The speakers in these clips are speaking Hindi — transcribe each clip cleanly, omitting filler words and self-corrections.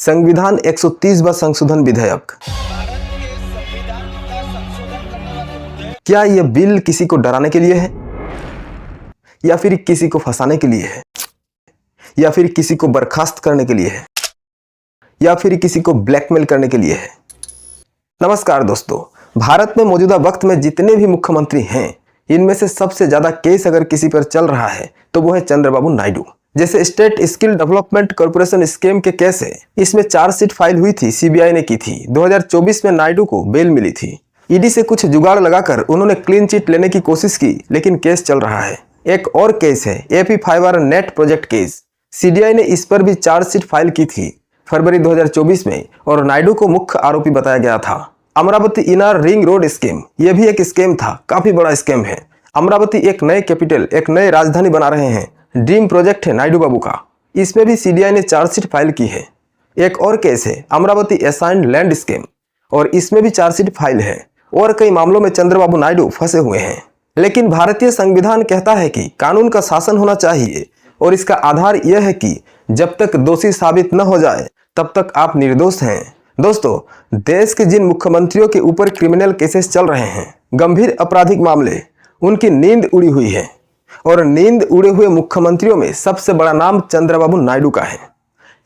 संविधान 130वां संशोधन विधेयक। क्या यह बिल किसी को डराने के लिए है, या फिर किसी को फंसाने के लिए है, या फिर किसी को बर्खास्त करने के लिए है, या फिर किसी को ब्लैकमेल करने के लिए है? नमस्कार दोस्तों, भारत में मौजूदा वक्त में जितने भी मुख्यमंत्री हैं, इनमें से सबसे ज्यादा केस अगर किसी पर चल रहा है तो वो है चंद्रबाबू नायडू। जैसे state skill development corporation scheme के केस है, इसमें चार्जशीट फाइल हुई थी, सीबीआई ने की थी। 2024 में नायडू को बेल मिली थी। ईडी से कुछ जुगाड़ लगाकर उन्होंने क्लीन चिट लेने की कोशिश की, लेकिन केस चल रहा है। एक और केस है AP fibre net project case. CDI ने इस पर भी चार्जशीट फाइल की थी फरवरी 2024 में, और नायडू को मुख्य आरोपी बताया गया था। Amravati inner ring road scheme, यह भी एक स्कीम था, काफी बड़ा स्कीम है। अमरावती एक नए कैपिटल, एक नए राजधानी बना रहे हैं, ड्रीम प्रोजेक्ट है नायडू बाबू का। इसमें भी सीडीआई ने चार्जशीट फाइल की है। एक और केस है अमरावती असाइन्ड लैंड स्कीम, और इसमें भी चार्जशीट फाइल है। और कई मामलों में चंद्रबाबू नायडू फंसे हुए हैं। लेकिन भारतीय संविधान कहता है कि कानून का शासन होना चाहिए, और इसका आधार यह है कि जब तक दोषी साबित न हो जाए तब तक आप निर्दोष हैं। दोस्तों, देश के जिन मुख्यमंत्रियों के ऊपर क्रिमिनल केसेस चल रहे हैं, गंभीर आपराधिक मामले, उनकी नींद उड़ी हुई है। और नींद उड़े हुए मुख्यमंत्रियों में सबसे बड़ा नाम चंद्रबाबू नायडू का है,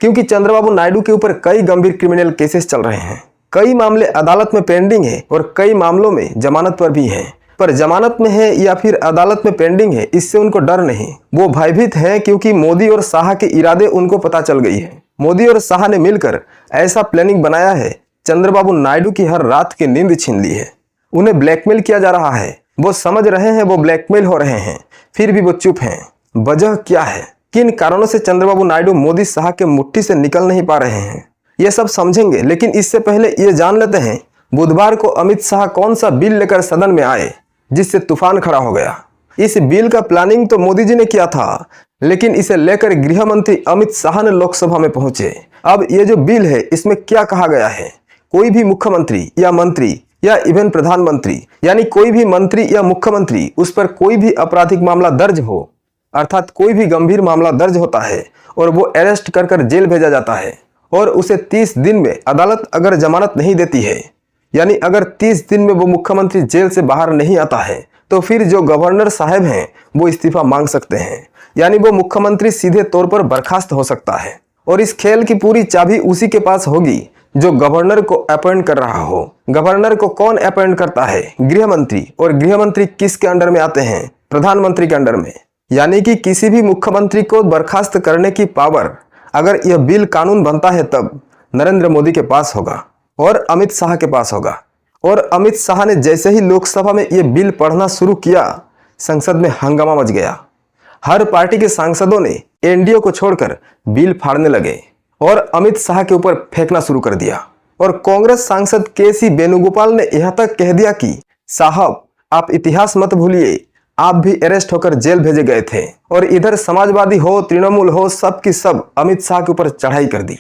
क्योंकि चंद्रबाबू नायडू के ऊपर कई गंभीर क्रिमिनल केसेस चल रहे हैं। कई मामले अदालत में पेंडिंग है, और कई मामलों में जमानत पर भी हैं। पर जमानत में है या फिर अदालत में पेंडिंग है, इससे उनको डर नहीं। वो भयभीत हैं, क्योंकि मोदी और शाह के इरादे उनको पता चल गई है। मोदी और शाह ने मिलकर ऐसा प्लानिंग बनाया है, चंद्रबाबू नायडू की हर रात की नींद छीन ली है। उन्हें ब्लैकमेल किया जा रहा है। वो समझ रहे हैं वो ब्लैकमेल हो रहे हैं, फिर भी वो चुप हैं। वजह क्या है? किन कारणों से चंद्रबाबू नायडू मोदी शाह के मुट्ठी से निकल नहीं पा रहे हैं, ये सब समझेंगे। लेकिन इससे पहले ये जान लेते हैं बुधवार को अमित शाह कौन सा बिल लेकर सदन में आए, जिससे तूफान खड़ा हो गया। इस बिल का प्लानिंग तो मोदी जी ने किया था, लेकिन इसे लेकर गृह मंत्री अमित शाह ने लोकसभा में पहुंचे। अब ये जो बिल है, इसमें क्या कहा गया है? कोई भी मुख्यमंत्री या मंत्री या इवन प्रधानमंत्री, यानी कोई भी मंत्री या मुख्यमंत्री, उस पर कोई भी आपराधिक मामला दर्ज हो, अर्थात कोई भी गंभीर मामला दर्ज होता है और वो अरेस्ट कर जेल भेजा जाता है, और उसे 30 दिन में अदालत अगर जमानत नहीं देती है, यानी अगर 30 दिन में वो मुख्यमंत्री जेल से बाहर नहीं आता है, तो फिर जो गवर्नर साहब हैं वो इस्तीफा मांग सकते हैं। यानी वो मुख्यमंत्री सीधे तौर पर बर्खास्त हो सकता है। और इस खेल की पूरी चाबी उसी के पास होगी जो गवर्नर को अपॉइंट कर रहा हो। गवर्नर को कौन अपॉइंट करता है? गृह मंत्री। और गृह मंत्री किसके अंडर में आते हैं? प्रधानमंत्री के अंडर में। यानी कि किसी भी मुख्यमंत्री को बर्खास्त करने की पावर, अगर यह बिल कानून बनता है, तब नरेंद्र मोदी के पास होगा और अमित शाह के पास होगा। और अमित शाह ने जैसे ही लोकसभा में यह बिल पढ़ना शुरू किया, संसद में हंगामा मच गया। हर पार्टी के सांसदों ने एनडीए को छोड़कर बिल फाड़ने लगे और अमित शाह के ऊपर फेंकना शुरू कर दिया। और कांग्रेस सांसद केसी वेणुगोपाल ने यहां तक कह दिया कि साहब, आप इतिहास मत भूलिए, आप भी अरेस्ट होकर जेल भेजे गए थे। और इधर समाजवादी हो, तृणमूल हो, सब की सब अमित शाह के ऊपर चढ़ाई कर दी।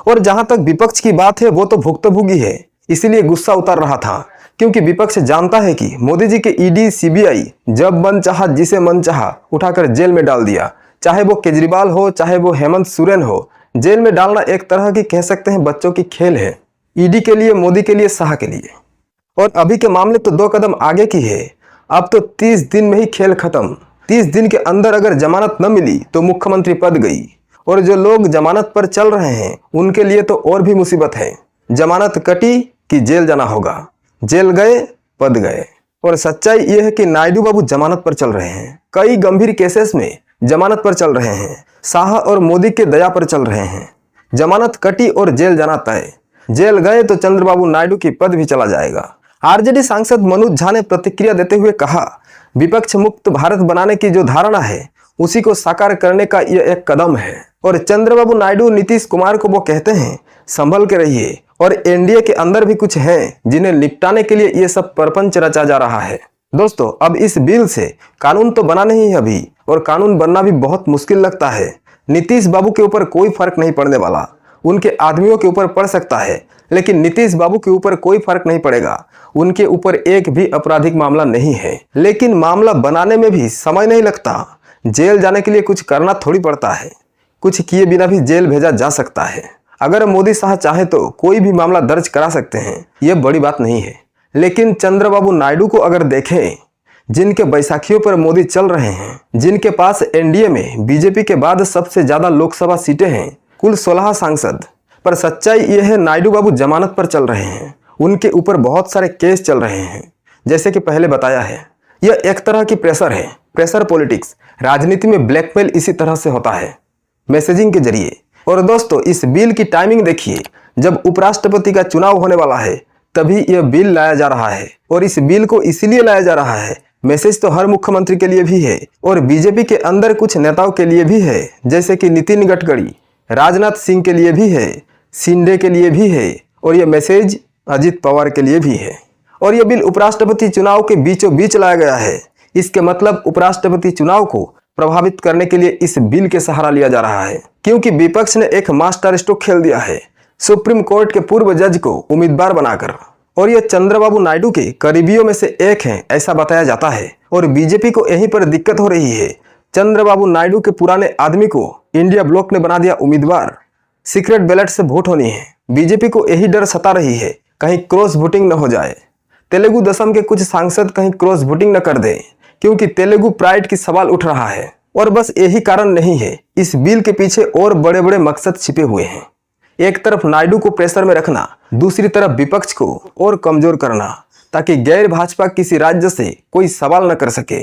और जहां तक विपक्ष की बात है, वो तो भुक्तभोगी है, इसीलिए गुस्सा उतर रहा था, क्योंकि विपक्ष जानता है कि मोदी जी के ईडी सीबीआई जब मन चाहा जिसे मन चाहा उठाकर जेल में डाल दिया। चाहे वो केजरीवाल हो, चाहे वो हेमंत सोरेन हो, जेल में डालना एक तरह की कह सकते हैं बच्चों की खेल है। ईडी के लिए, मोदी के लिए, शाह के लिए। और अभी के मामले तो 2 कदम आगे की है। अब तो 30 दिन में ही खेल खत्म। 30 दिन के अंदर अगर जमानत न मिली तो मुख्यमंत्री पद गई। और जो लोग जमानत पर चल रहे हैं उनके लिए तो और भी मुसीबत है। जमानत कटी कि जेल जाना होगा, जेल गए पद गए। और सच्चाई यह है कि नायडू बाबू जमानत पर चल रहे हैं। कई गंभीर केसेस में जमानत पर चल रहे हैं। शाह और मोदी के दया पर चल रहे हैं। जमानत कटी और जेल जाना तय। जेल गए तो चंद्रबाबू नायडू की पद भी चला जाएगा। आरजेडी सांसद मनोज झा ने प्रतिक्रिया देते हुए कहा, विपक्ष मुक्त भारत बनाने की जो धारणा है, उसी को साकार करने का यह एक कदम है। और चंद्रबाबू नायडू नीतीश कुमार को वो कहते हैं, संभल के रहिए। और एनडीए के अंदर भी कुछ हैं जिन्हें निपटाने के लिए ये सब परपंच रचा जा रहा है। दोस्तों, अब इस बिल से कानून तो बना नहीं है अभी, और कानून बनना भी बहुत मुश्किल लगता है। नीतीश बाबू के ऊपर कोई फर्क नहीं पड़ने वाला। उनके आदमियों के ऊपर पड़ सकता है, लेकिन नीतीश बाबू के ऊपर कोई फर्क नहीं पड़ेगा। उनके ऊपर एक भी आपराधिक मामला नहीं है। लेकिन मामला बनाने में भी समय नहीं लगता। जेल जाने के लिए कुछ करना थोड़ी पड़ता है। कुछ किए बिना भी जेल भेजा जा सकता है। अगर मोदी शाह चाहे तो कोई भी मामला दर्ज करा सकते हैं, यह बड़ी बात नहीं है। लेकिन चंद्रबाबू नायडू को अगर देखें, जिनके बैसाखियों पर मोदी चल रहे हैं, जिनके पास एनडीए में बीजेपी के बाद सबसे ज्यादा लोकसभा सीटें हैं, कुल 16 सांसद, पर सच्चाई यह है नायडू बाबू जमानत पर चल रहे हैं। उनके ऊपर बहुत सारे केस चल रहे हैं। जैसे कि पहले बताया है, यह एक तरह की प्रेशर है, प्रेशर पॉलिटिक्स। राजनीति में ब्लैकमेल इसी तरह से होता है, मैसेजिंग के जरिए। और दोस्तों, इस बिल की टाइमिंग देखिए, जब उपराष्ट्रपति का चुनाव होने वाला है तभी यह बिल लाया जा रहा है। और इस बिल को इसीलिए लाया जा रहा है, मैसेज तो हर मुख्यमंत्री के लिए भी है और बीजेपी के अंदर कुछ नेताओं के लिए भी है, जैसे कि नितिन गडकरी, राजनाथ सिंह के लिए भी है, शिंदे के लिए भी है, और यह मैसेज अजित पवार के लिए भी है। और यह बिल उपराष्ट्रपति चुनाव के बीचों बीच लाया गया है। इसके मतलब उपराष्ट्रपति चुनाव को प्रभावित करने के लिए इस बिल के सहारा लिया जा रहा है, क्योंकि विपक्ष ने एक मास्टर स्ट्रोक खेल दिया है सुप्रीम कोर्ट के पूर्व जज को उम्मीदवार बनाकर। और यह चंद्रबाबू नायडू के करीबियों में से एक हैं, ऐसा बताया जाता है। और बीजेपी को यहीं पर दिक्कत हो रही है। चंद्रबाबू नायडू के पुराने आदमी को इंडिया ब्लॉक ने बना दिया उम्मीदवार। सीक्रेट बैलेट से वोट होनी है। बीजेपी को यही डर सता रही है, कहीं क्रॉस वोटिंग न हो जाए। तेलुगु दशम के कुछ सांसद कहीं क्रॉस वोटिंग न कर दें, क्योंकि तेलुगु प्राइड की सवाल उठ रहा है। और बस यही कारण नहीं है, इस बिल के पीछे और बड़े बड़े मकसद छिपे हुए हैं। एक तरफ नायडू को प्रेशर में रखना, दूसरी तरफ विपक्ष को और कमजोर करना, ताकि गैर भाजपा किसी राज्य से कोई सवाल न कर सके।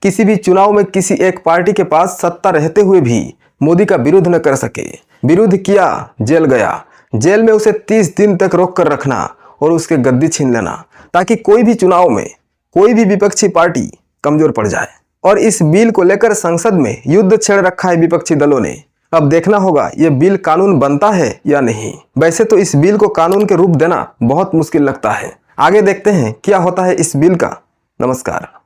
किसी भी चुनाव में किसी एक पार्टी के पास सत्ता रहते हुए भी मोदी का विरोध न कर सके। विरोध किया, जेल गया। जेल में उसे 30 दिन तक रोक कर रखना और उसके गद्दी छीन लेना, ताकि कोई भी चुनाव में कोई भी विपक्षी पार्टी कमजोर पड़ जाए। और इस बिल को लेकर संसद में युद्ध छेड़ रखा है विपक्षी दलों ने। अब देखना होगा यह बिल कानून बनता है या नहीं। वैसे तो इस बिल को कानून के रूप देना बहुत मुश्किल लगता है। आगे देखते हैं क्या होता है इस बिल का। नमस्कार।